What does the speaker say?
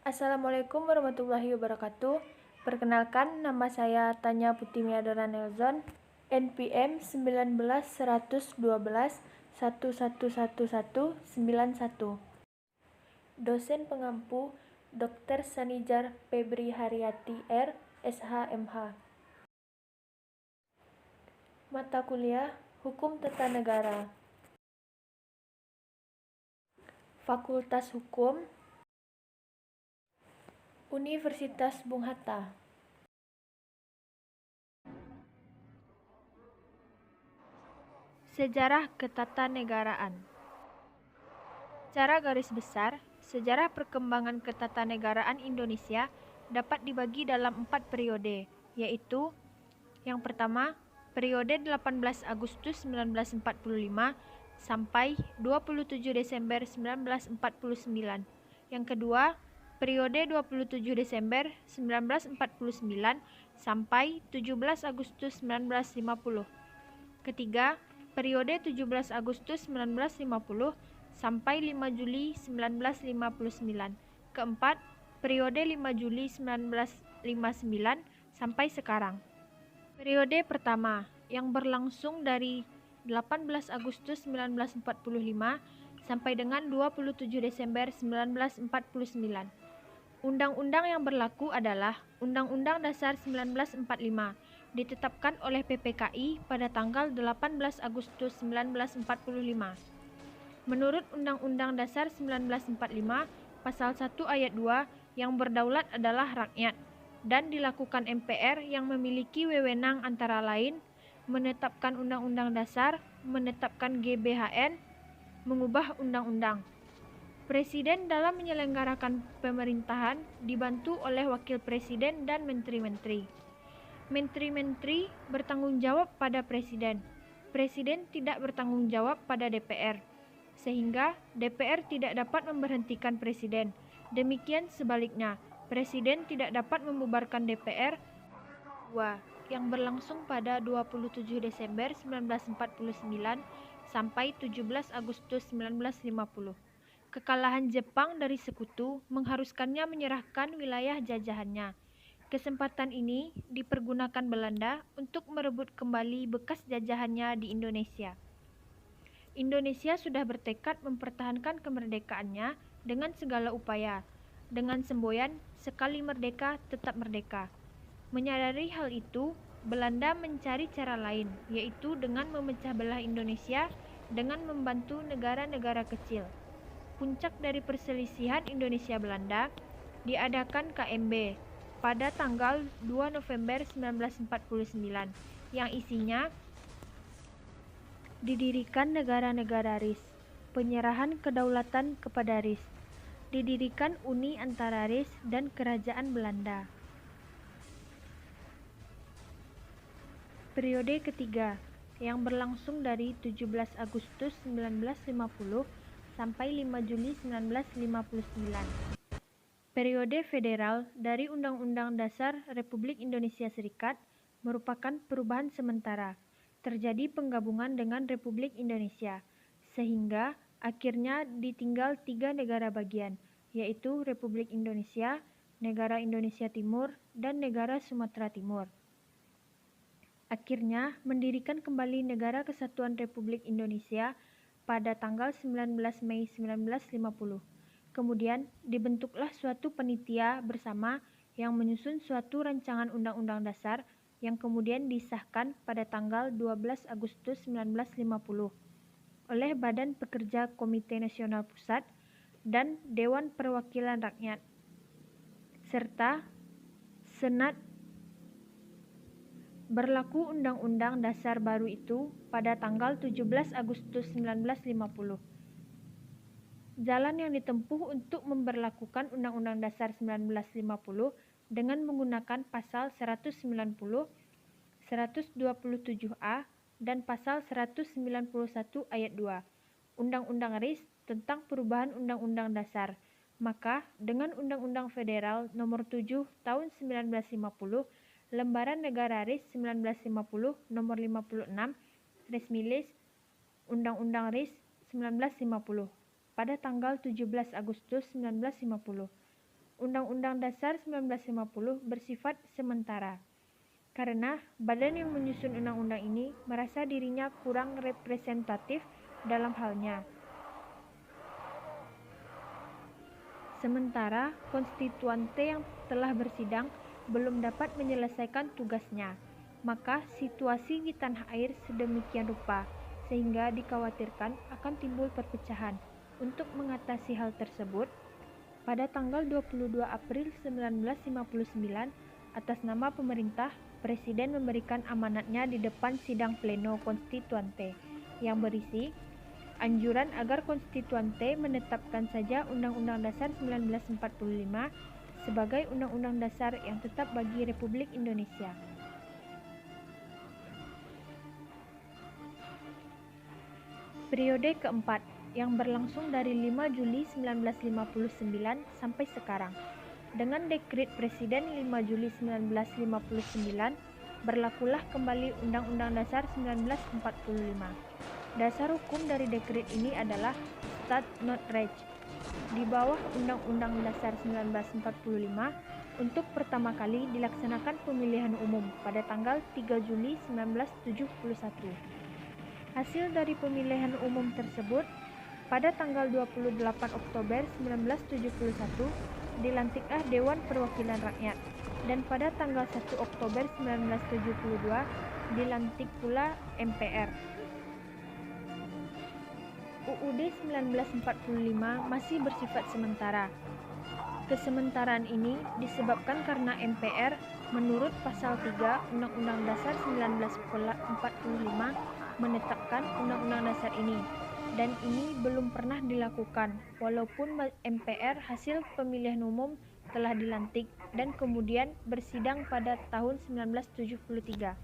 Assalamualaikum warahmatullahi wabarakatuh. Perkenalkan, nama saya Tanya Putimiadora Nelson, NPM 19 111 1111 1191. Dosen pengampu Dr. Sanijar Febri Haryati R, SH.MH. Mata kuliah Hukum Tata Negara. Fakultas Hukum, Universitas Bung Hatta. Sejarah Ketatanegaraan. Secara garis besar, sejarah perkembangan ketatanegaraan Indonesia dapat dibagi dalam 4 periode, yaitu yang pertama, periode 18 Agustus 1945 sampai 27 Desember 1949. Yang kedua, periode 27 Desember 1949 sampai 17 Agustus 1950. Ketiga, periode 17 Agustus 1950 sampai 5 Juli 1959. Keempat, periode 5 Juli 1959 sampai sekarang. Periode pertama, yang berlangsung dari 18 Agustus 1945 sampai dengan 27 Desember 1949. Undang-undang yang berlaku adalah Undang-Undang Dasar 1945, ditetapkan oleh PPKI pada tanggal 18 Agustus 1945. Menurut Undang-Undang Dasar 1945, Pasal 1 Ayat 2, yang berdaulat adalah rakyat, dan dilakukan MPR yang memiliki wewenang antara lain menetapkan Undang-Undang Dasar, menetapkan GBHN, mengubah undang-undang. Presiden dalam menyelenggarakan pemerintahan dibantu oleh Wakil Presiden dan Menteri-Menteri. Menteri-Menteri bertanggung jawab pada Presiden. Presiden tidak bertanggung jawab pada DPR, sehingga DPR tidak dapat memberhentikan Presiden. Demikian sebaliknya, Presiden tidak dapat membubarkan DPR. 2. Yang berlangsung pada 27 Desember 1949 sampai 17 Agustus 1950. Kekalahan Jepang dari Sekutu mengharuskannya menyerahkan wilayah jajahannya. Kesempatan ini dipergunakan Belanda untuk merebut kembali bekas jajahannya di Indonesia. Indonesia sudah bertekad mempertahankan kemerdekaannya dengan segala upaya, dengan semboyan sekali merdeka tetap merdeka. Menyadari hal itu, Belanda mencari cara lain, yaitu dengan memecah belah Indonesia dengan membantu negara-negara kecil. Puncak dari perselisihan Indonesia-Belanda diadakan KMB pada tanggal 2 November 1949, yang isinya didirikan negara-negara RIS, penyerahan kedaulatan kepada RIS, didirikan uni antara RIS dan Kerajaan Belanda. Periode ketiga, yang berlangsung dari 17 Agustus 1950 sampai 5 Juli 1959. Periode federal dari Undang-Undang Dasar Republik Indonesia Serikat merupakan perubahan sementara. Terjadi penggabungan dengan Republik Indonesia, sehingga akhirnya ditinggal 3 negara bagian, yaitu Republik Indonesia, Negara Indonesia Timur, dan Negara Sumatera Timur. Akhirnya mendirikan kembali Negara Kesatuan Republik Indonesia pada tanggal 19 Mei 1950. Kemudian dibentuklah suatu panitia bersama yang menyusun suatu rancangan Undang-Undang Dasar yang kemudian disahkan pada tanggal 12 Agustus 1950 oleh Badan Pekerja Komite Nasional Pusat dan Dewan Perwakilan Rakyat, serta Senat. Berlaku Undang-Undang Dasar baru itu pada tanggal 17 Agustus 1950. Jalan yang ditempuh untuk memberlakukan Undang-Undang Dasar 1950 dengan menggunakan Pasal 190, 127A, dan Pasal 191 Ayat 2 Undang-Undang RIS tentang perubahan Undang-Undang Dasar. Maka dengan Undang-Undang Federal Nomor 7 Tahun 1950, Lembaran Negara RIS 1950 Nomor 56, resmi list Undang-Undang RIS 1950 pada tanggal 17 Agustus 1950. Undang-Undang Dasar 1950 bersifat sementara, karena badan yang menyusun undang-undang ini merasa dirinya kurang representatif dalam halnya. Sementara konstituante yang telah bersidang belum dapat menyelesaikan tugasnya, maka situasi di tanah air sedemikian rupa sehingga dikhawatirkan akan timbul perpecahan. Untuk mengatasi hal tersebut, pada tanggal 22 April 1959, atas nama pemerintah, Presiden memberikan amanatnya di depan sidang pleno konstituante yang berisi anjuran agar konstituante menetapkan saja Undang-Undang Dasar 1945 sebagai Undang-Undang Dasar yang tetap bagi Republik Indonesia. Periode keempat, yang berlangsung dari 5 Juli 1959 sampai sekarang. Dengan dekret Presiden 5 Juli 1959, berlakulah kembali Undang-Undang Dasar 1945. Dasar hukum dari dekret ini adalah Stat Not Reg. Di bawah Undang-Undang Dasar 1945, untuk pertama kali dilaksanakan pemilihan umum pada tanggal 3 Juli 1971. Hasil dari pemilihan umum tersebut, pada tanggal 28 Oktober 1971, dilantiklah Dewan Perwakilan Rakyat, dan pada tanggal 1 Oktober 1972, dilantik pula MPR. UUD 1945 masih bersifat sementara. Kesementaraan ini disebabkan karena MPR menurut pasal 3 Undang-Undang Dasar 1945 menetapkan Undang-Undang Dasar ini, dan ini belum pernah dilakukan walaupun MPR hasil pemilihan umum telah dilantik dan kemudian bersidang pada tahun 1973.